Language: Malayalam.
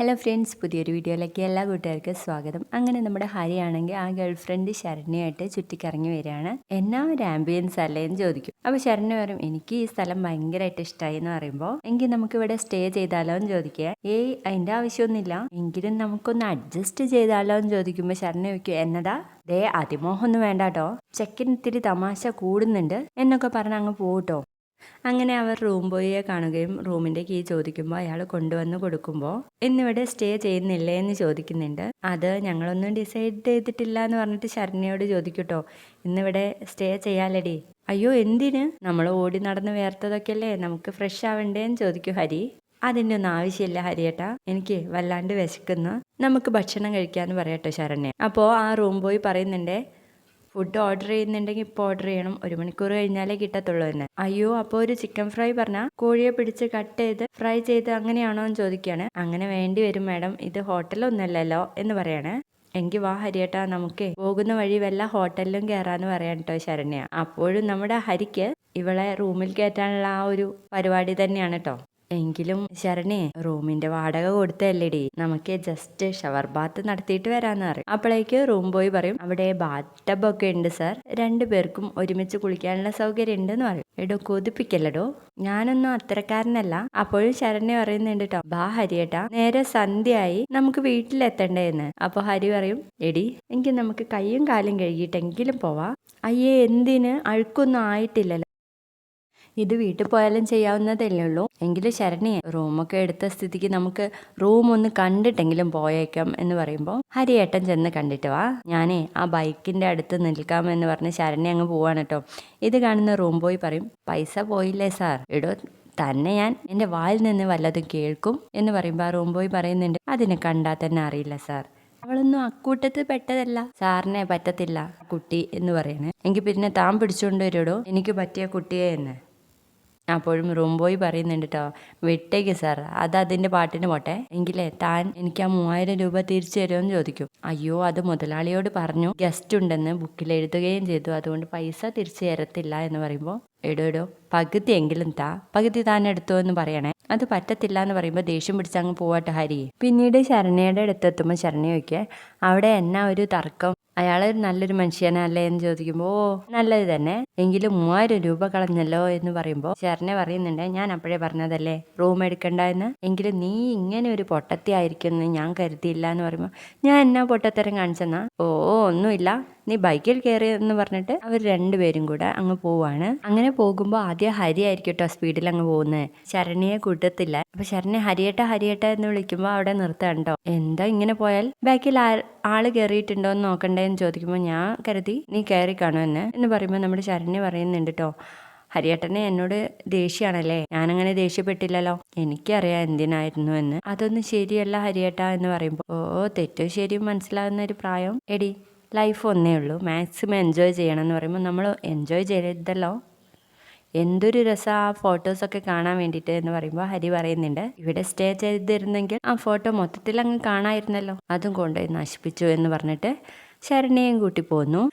ഹലോ ഫ്രണ്ട്സ്, പുതിയൊരു വീഡിയോയിലേക്ക് എല്ലാ കൂട്ടുകാർക്കും സ്വാഗതം. അങ്ങനെ നമ്മുടെ ഹരിയാണെങ്കിൽ ആ ഗേൾ ഫ്രണ്ട് ശരണ്യയായിട്ട് ചുറ്റിക്കറങ്ങി വരികയാണ്. എന്നാ ഒരു ആംബിയൻസ് അല്ലേ എന്ന് ചോദിക്കും. അപ്പോൾ ശരണ്യ പറയും, എനിക്ക് ഈ സ്ഥലം ഭയങ്കരമായിട്ട് ഇഷ്ടമായി എന്ന് പറയുമ്പോൾ, എങ്കിൽ നമുക്ക് ഇവിടെ സ്റ്റേ ചെയ്താലോ എന്ന് ചോദിക്കുക. അതിൻ്റെ ആവശ്യമൊന്നുമില്ല, എങ്കിലും നമുക്കൊന്ന് അഡ്ജസ്റ്റ് ചെയ്താലോ എന്ന് ചോദിക്കുമ്പോൾ ശരണ്യ ചോദിക്കും, എന്നതാ അതിമോഹമൊന്നും വേണ്ട കേട്ടോ, ചെക്കൻ ഇത്തിരി തമാശ കൂടുന്നുണ്ട് എന്നൊക്കെ പറഞ്ഞ് അങ്ങ് പോകട്ടോ. അങ്ങനെ അവർ റൂം ബോയിയെ കാണുകയും റൂമിൻ്റെ കീ ചോദിക്കുമ്പോൾ അയാൾ കൊണ്ടുവന്ന് കൊടുക്കുമ്പോൾ, ഇന്നിവിടെ സ്റ്റേ ചെയ്യുന്നില്ലേ എന്ന് ചോദിക്കുന്നുണ്ട്. അത് ഞങ്ങളൊന്നും ഡിസൈഡ് ചെയ്തിട്ടില്ല എന്ന് പറഞ്ഞിട്ട് ശരണ്യയോട് ചോദിക്കൂട്ടോ, ഇന്നിവിടെ സ്റ്റേ ചെയ്യാലടി. അയ്യോ എന്തിന്, നമ്മൾ ഓടി നടന്ന് വേർത്തതൊക്കെയല്ലേ, നമുക്ക് ഫ്രഷ് ആവണ്ടേന്ന് ചോദിക്കും ഹരി. അതിൻ്റെ ഒന്നും ആവശ്യമില്ല ഹരിയേട്ടാ, എനിക്ക് വല്ലാണ്ട് വിശക്കുന്നു, നമുക്ക് ഭക്ഷണം കഴിക്കാമെന്ന് പറയട്ടോ ശരണ്യ. അപ്പോൾ ആ റൂം ബോയ് പറയുന്നുണ്ട്, ഫുഡ് ഓർഡർ ചെയ്യുന്നുണ്ടെങ്കിൽ ഇപ്പോൾ ഓർഡർ ചെയ്യണം, 1 മണിക്കൂർ കഴിഞ്ഞാലേ കിട്ടത്തുള്ളൂ എന്ന്. അയ്യോ, അപ്പോൾ ഒരു ചിക്കൻ ഫ്രൈ പറഞ്ഞാൽ കോഴിയെ പിടിച്ച് കട്ട് ചെയ്ത് ഫ്രൈ ചെയ്ത് അങ്ങനെയാണോ എന്ന് ചോദിക്കുകയാണ്. അങ്ങനെ വേണ്ടി വരും മാഡം, ഇത് ഹോട്ടലൊന്നല്ലല്ലോ എന്ന് പറയാണ്. എങ്കിൽ വാ ഹരിയേട്ടാ, നമുക്ക് പോകുന്ന വഴി വല്ല ഹോട്ടലിലും കയറാന്ന് പറയാൻ കേട്ടോ ശരണ്യ. അപ്പോഴും നമ്മുടെ ഹരിക്ക് ഇവളെ റൂമിൽ കയറ്റാനുള്ള ആ ഒരു പരിപാടി തന്നെയാണ് കേട്ടോ. എങ്കിലും ശരണേ, റൂമിന്റെ വാടക കൊടുത്തല്ലേടി, നമുക്ക് ജസ്റ്റ് ഷവർ ബാത്ത് നടത്തിയിട്ട് വരാന്ന് പറയും. അപ്പോഴേക്ക് റൂം ബോയ് പറയും, അവിടെ ബാത്ത് ടബ് ഒക്കെ ഉണ്ട് സാർ, 2 പേർക്കും ഒരുമിച്ച് കുളിക്കാനുള്ള സൗകര്യം ഉണ്ടെന്ന് പറയും. എടോ കൊതിപ്പിക്കല്ലടോ, ഞാനൊന്നും അത്തരക്കാരനല്ല. അപ്പോഴും ശരണ്യ പറയുന്നുണ്ട് കേട്ടോ, ബാ ഹരിയേട്ടാ, നേരെ സന്ധ്യയായി, നമുക്ക് വീട്ടിലെത്തണ്ടേന്ന്. അപ്പൊ ഹരി പറയും, എടി എനിക്ക് നമുക്ക് കൈയും കാലും കഴുകിയിട്ടെങ്കിലും പോവാ. അയ്യേ എന്തിന്, അഴുക്കൊന്നും ആയിട്ടില്ലല്ലോ, ഇത് വീട്ടിൽ പോയാലും ചെയ്യാവുന്നതല്ലേ ഉള്ളൂ. എങ്കിലും ശരണ്യെ, റൂമൊക്കെ എടുത്ത സ്ഥിതിക്ക് നമുക്ക് റൂം ഒന്ന് കണ്ടിട്ടെങ്കിലും പോയേക്കാം എന്ന് പറയുമ്പോൾ, ഹരിയേട്ടൻ ചെന്ന് കണ്ടിട്ട് വാ, ഞാനേ ആ ബൈക്കിന്റെ അടുത്ത് നിൽക്കാമെന്ന് പറഞ്ഞ് ശരണ്യ അങ്ങ് പോവാണ് കേട്ടോ. ഇത് കാണുന്ന റൂം ബോയ് പറയും, പൈസ പോയില്ലേ സാർ, ഇടോ തന്നെ ഞാൻ എൻ്റെ വായിൽ നിന്ന് വല്ലതും കേൾക്കും എന്ന് പറയുമ്പോൾ ആ റൂം ബോയ് പറയുന്നുണ്ട്, അതിനെ കണ്ടാൽ തന്നെ അറിയില്ല സാർ, അവളൊന്നും അക്കൂട്ടത്ത് പെട്ടതല്ല, സാറിനെ പറ്റത്തില്ല കുട്ടി എന്ന് പറയണേ. എങ്കിൽ പിന്നെ താൻ പിടിച്ചുകൊണ്ട് വരുടോ എനിക്ക് പറ്റിയ കുട്ടിയെ എന്ന്. അപ്പോഴും റൂം ബോയ് പറയുന്നുണ്ട് കേട്ടോ, വിട്ടേക്ക് സാർ, അത് അതിൻ്റെ പാട്ടിന് പോട്ടെ, എങ്കിലേ താൻ എനിക്ക് ആ 3000 രൂപ തിരിച്ചു തരുമെന്ന് ചോദിക്കും. അയ്യോ, അത് മുതലാളിയോട് പറഞ്ഞു, ഗസ്റ്റ് ഉണ്ടെന്ന് ബുക്കിൽ എഴുതുകയും ചെയ്തു, അതുകൊണ്ട് പൈസ തിരിച്ചു തരത്തില്ല എന്ന് പറയുമ്പോൾ, എടോ പകുതിയെങ്കിലും പകുതി താൻ എടുത്തോ എന്ന് പറയണേ. അത് പറ്റത്തില്ല എന്ന് പറയുമ്പോൾ ദേഷ്യം പിടിച്ചങ്ങ് പോവാട്ടെ ഹരി. പിന്നീട് ശരണ്യയുടെ അടുത്തെത്തുമ്പോൾ ശരണ്യ ചോദിക്കുക, അവിടെ എന്നാ ഒരു തർക്കം, അയാൾ നല്ലൊരു മനുഷ്യനല്ലേ എന്ന് ചോദിക്കുമ്പോൾ, ഓ നല്ലത് തന്നെ, എങ്കിലും 3000 രൂപ കളഞ്ഞല്ലോ എന്ന് പറയുമ്പോൾ ശരണ്യ പറയുന്നുണ്ട്, ഞാൻ അപ്പോഴേ പറഞ്ഞതല്ലേ റൂം എടുക്കണ്ട എന്ന്, എങ്കിലും നീ ഇങ്ങനെ ഒരു പൊട്ടത്തി ആയിരിക്കുമെന്ന് ഞാൻ കരുതിയില്ല എന്ന് പറയുമ്പോൾ, ഞാൻ എന്നാ പൊട്ടത്തരം കാണിച്ചെന്നാ, ഒന്നുമില്ല, നീ ബൈക്കിൽ കയറി എന്ന് പറഞ്ഞിട്ട് അവർ 2 പേരും കൂടെ അങ്ങ് പോവാണ്. അങ്ങനെ പോകുമ്പോൾ ആദ്യം ഹരി ആയിരിക്കും കേട്ടോ സ്പീഡിൽ അങ്ങ് പോകുന്നത്, ശരണ്യെ കൂട്ടത്തില്ല. അപ്പൊ ശരണ്യ ഹരിയേട്ട എന്ന് വിളിക്കുമ്പോൾ അവിടെ നിർത്തണ്ടോ, എന്താ ഇങ്ങനെ പോയാൽ ബാക്കിൽ ആള് കയറിയിട്ടുണ്ടോ എന്ന് നോക്കണ്ടേന്ന് ചോദിക്കുമ്പോൾ, ഞാൻ കരുതി നീ കയറി കാണുമെന്ന് എന്ന് പറയുമ്പോൾ നമ്മുടെ ശരണ്യ പറയുന്നുണ്ട് കേട്ടോ, ഹരിയേട്ടനെ എന്നോട് ദേഷ്യമാണല്ലേ, ഞാനങ്ങനെ ദേഷ്യപ്പെട്ടില്ലല്ലോ, എനിക്കറിയാം എന്തിനായിരുന്നു എന്ന്. അതൊന്നും ശരിയല്ല ഹരിയേട്ട എന്ന് പറയുമ്പോൾ, തെറ്റോ ശരിയും മനസ്സിലാകുന്ന ഒരു പ്രായം, എടി ലൈഫ് ഒന്നേ ഉള്ളൂ, മാക്സിമം എൻജോയ് ചെയ്യണം എന്ന് പറയുമ്പോൾ, നമ്മൾ എൻജോയ് ചെയ്തല്ലോ, എന്തൊരു രസം ആ ഫോട്ടോസൊക്കെ കാണാൻ വേണ്ടിയിട്ട് എന്ന് പറയുമ്പോൾ ഹരി പറയുന്നുണ്ട്, ഇവിടെ സ്റ്റേ ചെയ്തിരുന്നെങ്കിൽ ആ ഫോട്ടോ മൊത്തത്തിൽ അങ്ങ് കാണാമായിരുന്നല്ലോ, അതും കൊണ്ടുപോയി നശിപ്പിച്ചു എന്ന് പറഞ്ഞിട്ട് ശരണ്യയും കൂട്ടി പോന്നു.